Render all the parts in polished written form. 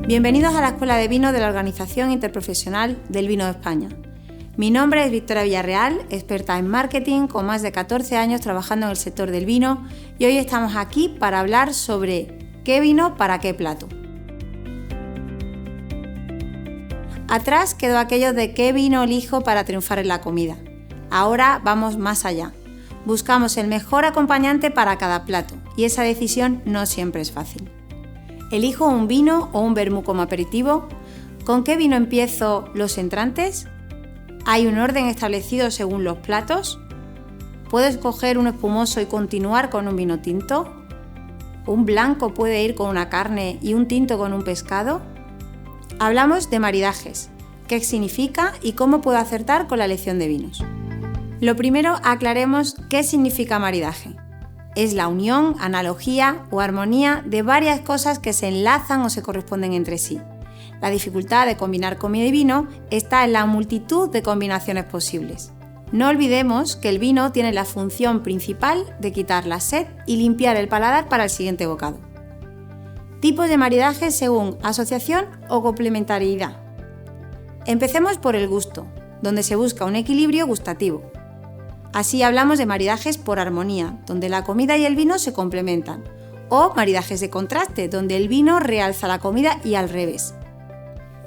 Bienvenidos a la Escuela de Vino de la Organización Interprofesional del Vino de España. Mi nombre es Victoria Villarreal, experta en marketing con más de 14 años trabajando en el sector del vino, y hoy estamos aquí para hablar sobre qué vino para qué plato. Atrás quedó aquello de qué vino elijo para triunfar en la comida. Ahora vamos más allá. Buscamos el mejor acompañante para cada plato y esa decisión no siempre es fácil. ¿Elijo un vino o un vermú como aperitivo? ¿Con qué vino empiezo los entrantes? ¿Hay un orden establecido según los platos? ¿Puedo escoger un espumoso y continuar con un vino tinto? ¿Un blanco puede ir con una carne y un tinto con un pescado? Hablamos de maridajes, qué significa y cómo puedo acertar con la elección de vinos. Lo primero, aclaremos qué significa maridaje. Es la unión, analogía o armonía de varias cosas que se enlazan o se corresponden entre sí. La dificultad de combinar comida y vino está en la multitud de combinaciones posibles. No olvidemos que el vino tiene la función principal de quitar la sed y limpiar el paladar para el siguiente bocado. Tipos de maridaje según asociación o complementariedad. Empecemos por el gusto, donde se busca un equilibrio gustativo. Así hablamos de maridajes por armonía, donde la comida y el vino se complementan, o maridajes de contraste, donde el vino realza la comida y al revés.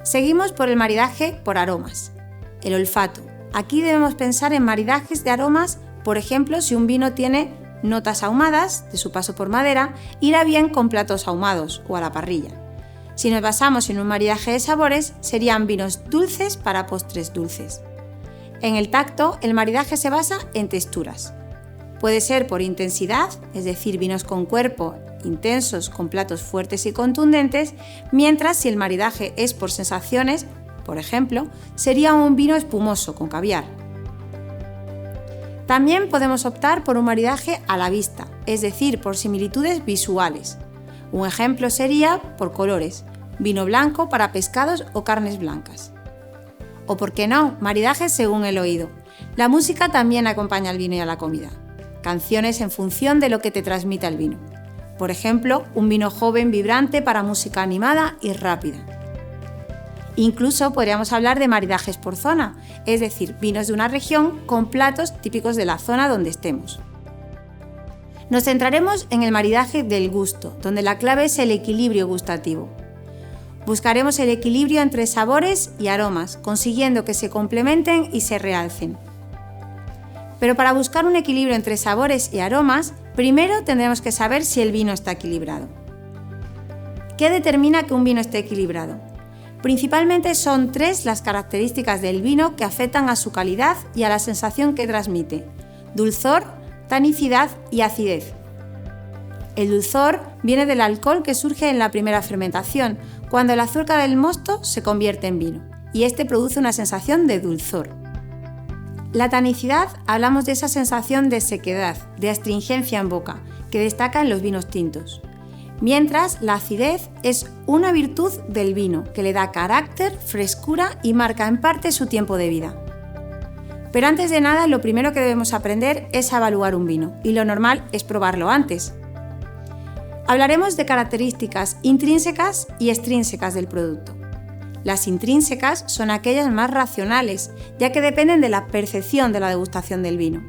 Seguimos por el maridaje por aromas. El olfato. Aquí debemos pensar en maridajes de aromas, por ejemplo, si un vino tiene notas ahumadas de su paso por madera, irá bien con platos ahumados o a la parrilla. Si nos basamos en un maridaje de sabores, serían vinos dulces para postres dulces. En el tacto, el maridaje se basa en texturas. Puede ser por intensidad, es decir, vinos con cuerpo intensos con platos fuertes y contundentes, mientras si el maridaje es por sensaciones, por ejemplo, sería un vino espumoso con caviar. También podemos optar por un maridaje a la vista, es decir, por similitudes visuales. Un ejemplo sería por colores, vino blanco para pescados o carnes blancas. O por qué no, maridajes según el oído. La música también acompaña al vino y a la comida. Canciones en función de lo que te transmite el vino. Por ejemplo, un vino joven vibrante para música animada y rápida. Incluso podríamos hablar de maridajes por zona, es decir, vinos de una región con platos típicos de la zona donde estemos. Nos centraremos en el maridaje del gusto, donde la clave es el equilibrio gustativo. Buscaremos el equilibrio entre sabores y aromas, consiguiendo que se complementen y se realcen. Pero para buscar un equilibrio entre sabores y aromas, primero tendremos que saber si el vino está equilibrado. ¿Qué determina que un vino esté equilibrado? Principalmente son 3 las características del vino que afectan a su calidad y a la sensación que transmite: dulzor, tanicidad y acidez. El dulzor viene del alcohol que surge en la primera fermentación, cuando el azúcar del mosto se convierte en vino, y este produce una sensación de dulzor. La tanicidad, hablamos de esa sensación de sequedad, de astringencia en boca, que destaca en los vinos tintos. Mientras, la acidez es una virtud del vino, que le da carácter, frescura y marca en parte su tiempo de vida. Pero antes de nada, lo primero que debemos aprender es a evaluar un vino, y lo normal es probarlo antes. Hablaremos de características intrínsecas y extrínsecas del producto. Las intrínsecas son aquellas más racionales, ya que dependen de la percepción de la degustación del vino.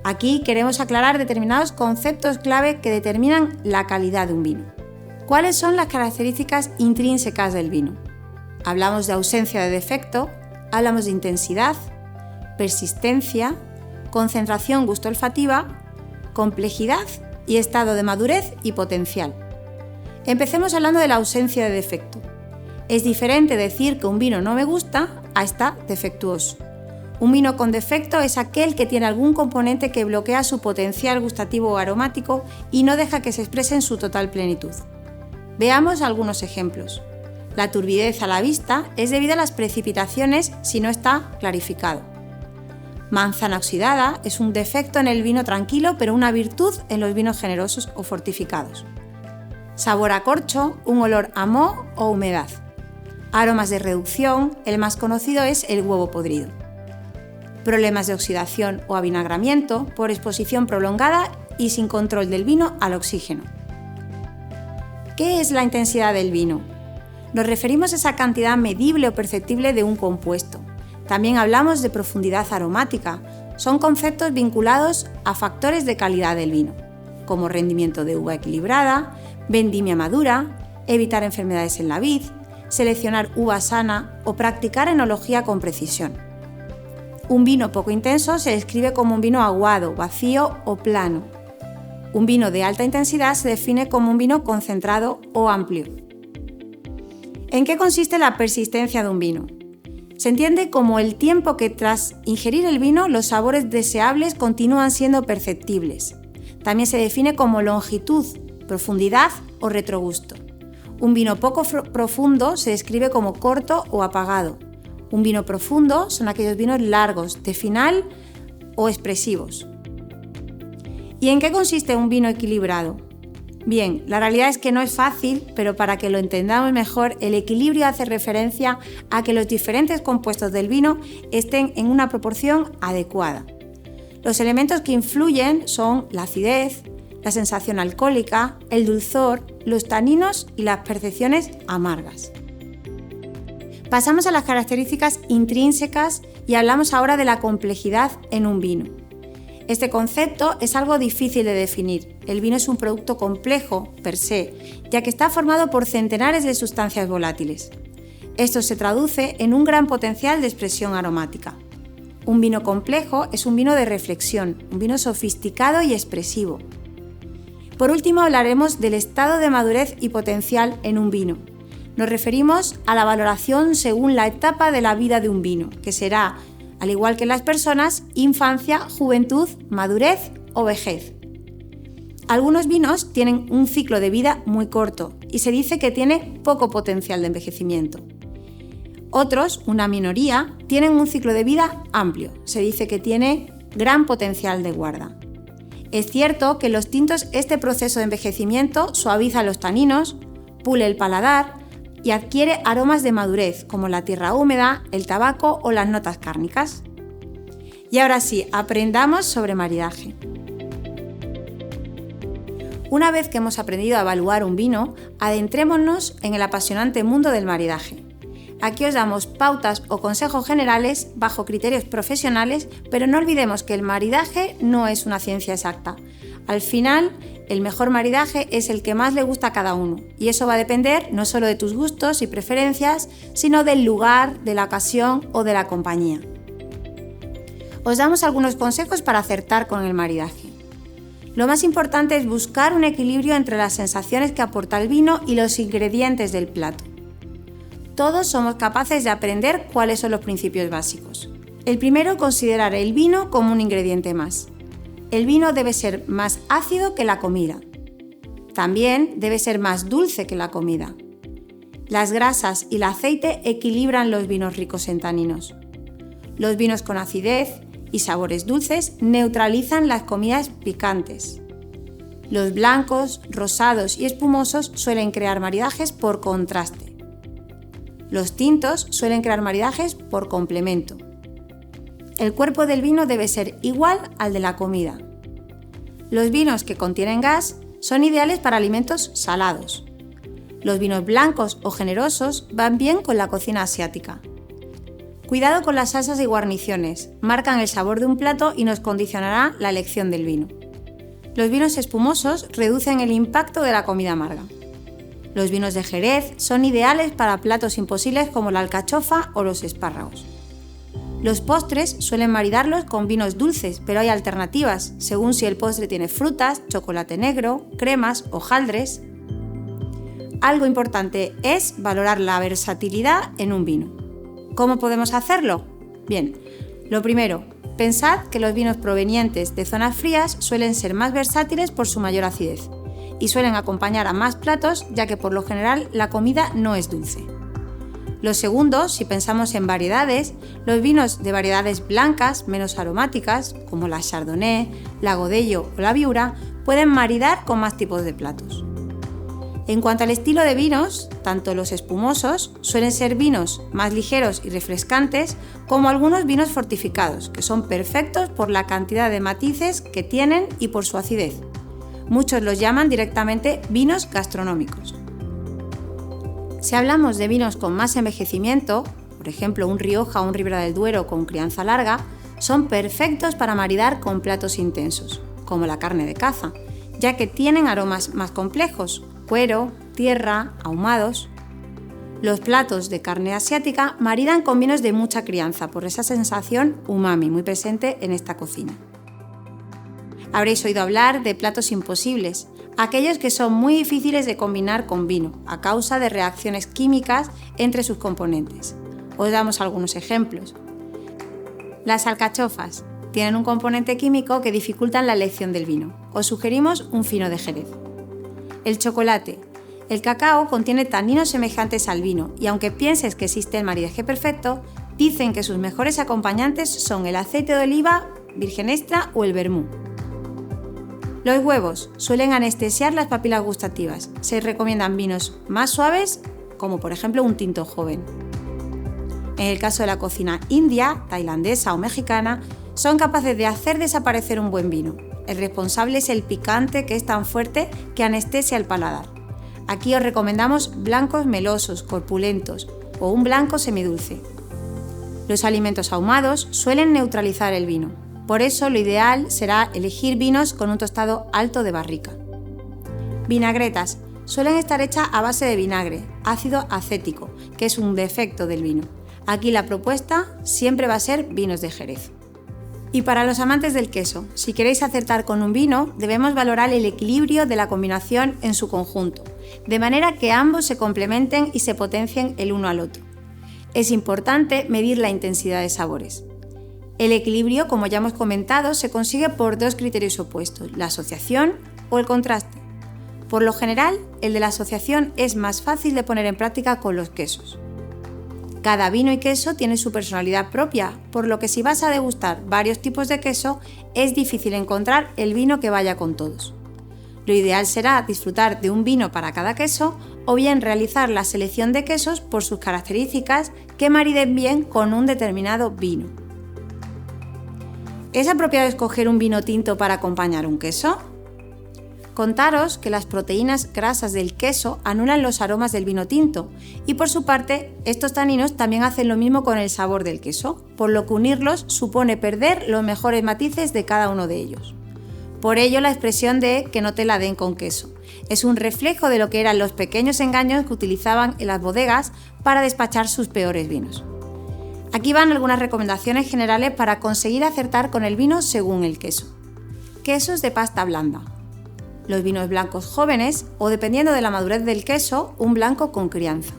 Aquí queremos aclarar determinados conceptos clave que determinan la calidad de un vino. ¿Cuáles son las características intrínsecas del vino? Hablamos de ausencia de defecto, hablamos de intensidad, persistencia, concentración gusto-olfativa, complejidad y estado de madurez y potencial. Empecemos hablando de la ausencia de defecto. Es diferente decir que un vino no me gusta a está defectuoso. Un vino con defecto es aquel que tiene algún componente que bloquea su potencial gustativo o aromático y no deja que se exprese en su total plenitud. Veamos algunos ejemplos. La turbidez a la vista es debido a las precipitaciones si no está clarificado. Manzana oxidada es un defecto en el vino tranquilo, pero una virtud en los vinos generosos o fortificados. Sabor a corcho, un olor a moho o humedad. Aromas de reducción, el más conocido es el huevo podrido. Problemas de oxidación o avinagramiento por exposición prolongada y sin control del vino al oxígeno. ¿Qué es la intensidad del vino? Nos referimos a esa cantidad medible o perceptible de un compuesto. También hablamos de profundidad aromática. Son conceptos vinculados a factores de calidad del vino, como rendimiento de uva equilibrada, vendimia madura, evitar enfermedades en la vid, seleccionar uva sana o practicar enología con precisión. Un vino poco intenso se describe como un vino aguado, vacío o plano. Un vino de alta intensidad se define como un vino concentrado o amplio. ¿En qué consiste la persistencia de un vino? Se entiende como el tiempo que tras ingerir el vino los sabores deseables continúan siendo perceptibles. También se define como longitud, profundidad o retrogusto. Un vino poco profundo se describe como corto o apagado. Un vino profundo son aquellos vinos largos, de final o expresivos. ¿Y en qué consiste un vino equilibrado? Bien, la realidad es que no es fácil, pero para que lo entendamos mejor, el equilibrio hace referencia a que los diferentes compuestos del vino estén en una proporción adecuada. Los elementos que influyen son la acidez, la sensación alcohólica, el dulzor, los taninos y las percepciones amargas. Pasamos a las características intrínsecas y hablamos ahora de la complejidad en un vino. Este concepto es algo difícil de definir. El vino es un producto complejo per se, ya que está formado por centenares de sustancias volátiles. Esto se traduce en un gran potencial de expresión aromática. Un vino complejo es un vino de reflexión, un vino sofisticado y expresivo. Por último, hablaremos del estado de madurez y potencial en un vino. Nos referimos a la valoración según la etapa de la vida de un vino, que será, al igual que en las personas, infancia, juventud, madurez o vejez. Algunos vinos tienen un ciclo de vida muy corto y se dice que tiene poco potencial de envejecimiento. Otros, una minoría, tienen un ciclo de vida amplio, se dice que tiene gran potencial de guarda. Es cierto que en los tintos este proceso de envejecimiento suaviza los taninos, pule el paladar y adquiere aromas de madurez, como la tierra húmeda, el tabaco o las notas cárnicas. Y ahora sí, aprendamos sobre maridaje. Una vez que hemos aprendido a evaluar un vino, adentrémonos en el apasionante mundo del maridaje. Aquí os damos pautas o consejos generales bajo criterios profesionales, pero no olvidemos que el maridaje no es una ciencia exacta. Al final, el mejor maridaje es el que más le gusta a cada uno, y eso va a depender no solo de tus gustos y preferencias, sino del lugar, de la ocasión o de la compañía. Os damos algunos consejos para acertar con el maridaje. Lo más importante es buscar un equilibrio entre las sensaciones que aporta el vino y los ingredientes del plato. Todos somos capaces de aprender cuáles son los principios básicos. El primero, considerar el vino como un ingrediente más. El vino debe ser más ácido que la comida. También debe ser más dulce que la comida. Las grasas y el aceite equilibran los vinos ricos en taninos. Los vinos con acidez y sabores dulces neutralizan las comidas picantes. Los blancos, rosados y espumosos suelen crear maridajes por contraste. Los tintos suelen crear maridajes por complemento. El cuerpo del vino debe ser igual al de la comida. Los vinos que contienen gas son ideales para alimentos salados. Los vinos blancos o generosos van bien con la cocina asiática. Cuidado con las salsas y guarniciones, marcan el sabor de un plato y nos condicionará la elección del vino. Los vinos espumosos reducen el impacto de la comida amarga. Los vinos de Jerez son ideales para platos imposibles como la alcachofa o los espárragos. Los postres suelen maridarlos con vinos dulces, pero hay alternativas, según si el postre tiene frutas, chocolate negro, cremas, hojaldres. Algo importante es valorar la versatilidad en un vino. ¿Cómo podemos hacerlo? Bien, lo primero, pensad que los vinos provenientes de zonas frías suelen ser más versátiles por su mayor acidez y suelen acompañar a más platos, ya que por lo general la comida no es dulce. Lo segundo, si pensamos en variedades, los vinos de variedades blancas menos aromáticas, como la Chardonnay, la Godello o la Viura, pueden maridar con más tipos de platos. En cuanto al estilo de vinos, tanto los espumosos suelen ser vinos más ligeros y refrescantes, como algunos vinos fortificados, que son perfectos por la cantidad de matices que tienen y por su acidez. Muchos los llaman directamente vinos gastronómicos. Si hablamos de vinos con más envejecimiento, por ejemplo un Rioja o un Ribera del Duero con crianza larga, son perfectos para maridar con platos intensos, como la carne de caza, ya que tienen aromas más complejos, cuero, tierra, ahumados. Los platos de carne asiática maridan con vinos de mucha crianza por esa sensación umami muy presente en esta cocina. Habréis oído hablar de platos imposibles, aquellos que son muy difíciles de combinar con vino a causa de reacciones químicas entre sus componentes. Os damos algunos ejemplos. Las alcachofas tienen un componente químico que dificulta la elección del vino. Os sugerimos un fino de Jerez. El chocolate. El cacao contiene taninos semejantes al vino y aunque pienses que existe el maridaje perfecto, dicen que sus mejores acompañantes son el aceite de oliva, virgen extra o el vermú. Los huevos suelen anestesiar las papilas gustativas. Se recomiendan vinos más suaves, como por ejemplo un tinto joven. En el caso de la cocina india, tailandesa o mexicana, son capaces de hacer desaparecer un buen vino. El responsable es el picante, que es tan fuerte que anestesia el paladar. Aquí os recomendamos blancos melosos, corpulentos o un blanco semidulce. Los alimentos ahumados suelen neutralizar el vino. Por eso lo ideal será elegir vinos con un tostado alto de barrica. Vinagretas suelen estar hechas a base de vinagre, ácido acético, que es un defecto del vino. Aquí la propuesta siempre va a ser vinos de Jerez. Y para los amantes del queso, si queréis acertar con un vino, debemos valorar el equilibrio de la combinación en su conjunto, de manera que ambos se complementen y se potencien el uno al otro. Es importante medir la intensidad de sabores. El equilibrio, como ya hemos comentado, se consigue por dos criterios opuestos, la asociación o el contraste. Por lo general, el de la asociación es más fácil de poner en práctica con los quesos. Cada vino y queso tiene su personalidad propia, por lo que si vas a degustar varios tipos de queso, es difícil encontrar el vino que vaya con todos. Lo ideal será disfrutar de un vino para cada queso o bien realizar la selección de quesos por sus características que mariden bien con un determinado vino. ¿Es apropiado escoger un vino tinto para acompañar un queso? Contaros que las proteínas grasas del queso anulan los aromas del vino tinto y por su parte estos taninos también hacen lo mismo con el sabor del queso, por lo que unirlos supone perder los mejores matices de cada uno de ellos. Por ello la expresión de que no te la den con queso es un reflejo de lo que eran los pequeños engaños que utilizaban en las bodegas para despachar sus peores vinos. Aquí van algunas recomendaciones generales para conseguir acertar con el vino según el queso. Quesos de pasta blanda. Los vinos blancos jóvenes o, dependiendo de la madurez del queso, un blanco con crianza.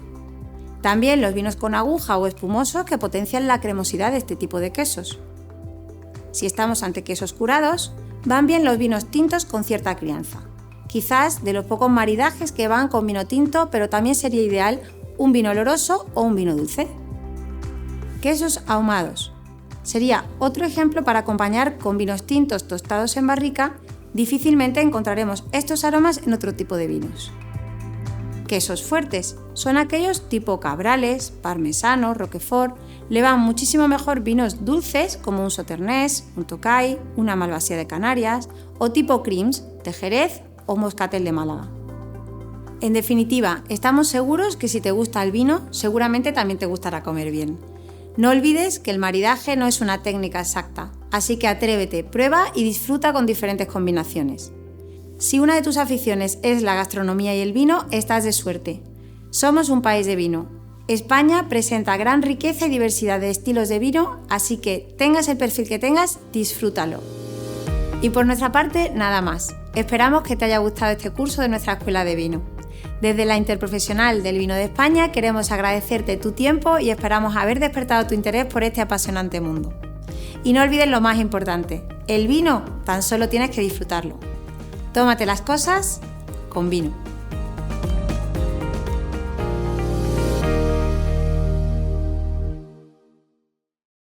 También los vinos con aguja o espumosos que potencian la cremosidad de este tipo de quesos. Si estamos ante quesos curados, van bien los vinos tintos con cierta crianza. Quizás de los pocos maridajes que van con vino tinto, pero también sería ideal un vino oloroso o un vino dulce. Quesos ahumados. Sería otro ejemplo para acompañar con vinos tintos tostados en barrica. Difícilmente encontraremos estos aromas en otro tipo de vinos. Quesos fuertes son aquellos tipo cabrales, parmesano, roquefort. Le van muchísimo mejor vinos dulces como un sauternés, un tocay, una malvasía de Canarias o tipo creams de Jerez o moscatel de Málaga. En definitiva, estamos seguros que si te gusta el vino, seguramente también te gustará comer bien. No olvides que el maridaje no es una técnica exacta, así que atrévete, prueba y disfruta con diferentes combinaciones. Si una de tus aficiones es la gastronomía y el vino, estás de suerte. Somos un país de vino. España presenta gran riqueza y diversidad de estilos de vino, así que tengas el perfil que tengas, disfrútalo. Y por nuestra parte, nada más. Esperamos que te haya gustado este curso de nuestra Escuela de Vino. Desde la Interprofesional del Vino de España queremos agradecerte tu tiempo y esperamos haber despertado tu interés por este apasionante mundo. Y no olvides lo más importante, el vino tan solo tienes que disfrutarlo. Tómate las cosas con vino.